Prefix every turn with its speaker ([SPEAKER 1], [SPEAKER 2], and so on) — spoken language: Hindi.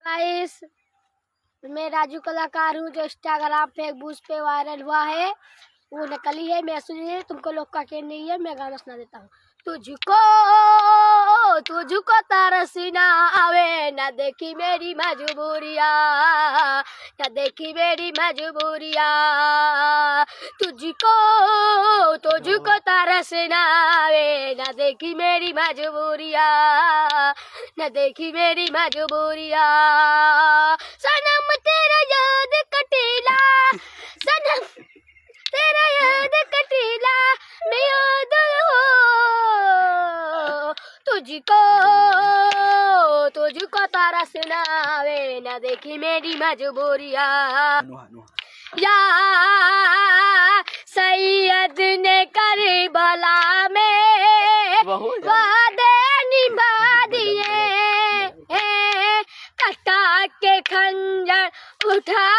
[SPEAKER 1] गाइस, मैं राजू कलाकार हूँ जो इंस्टाग्राम फेसबुक पे वायरल हुआ है। वो नकली है, मैं सुनिए तुमको लोग का के नहीं है। मैं गाना सुना देता हूँ। तुझको तरसी ना आवे, ना देखी मेरी मजबूरिया, ना देखी मेरी मजबूरिया। तुझको तरस ना आवे, ना देखी मेरी मजबूरिया, ना देखी मेरी मजबूरिया। सनम तेरा याद कटीला, सनम तेरा याद कटीला, मैं याद हो तुझको तरस ना आवे, ना देखी मेरी मजबूरिया। या सैयद ने करबला में वादे निभा दिए, कटा के खंजर उठा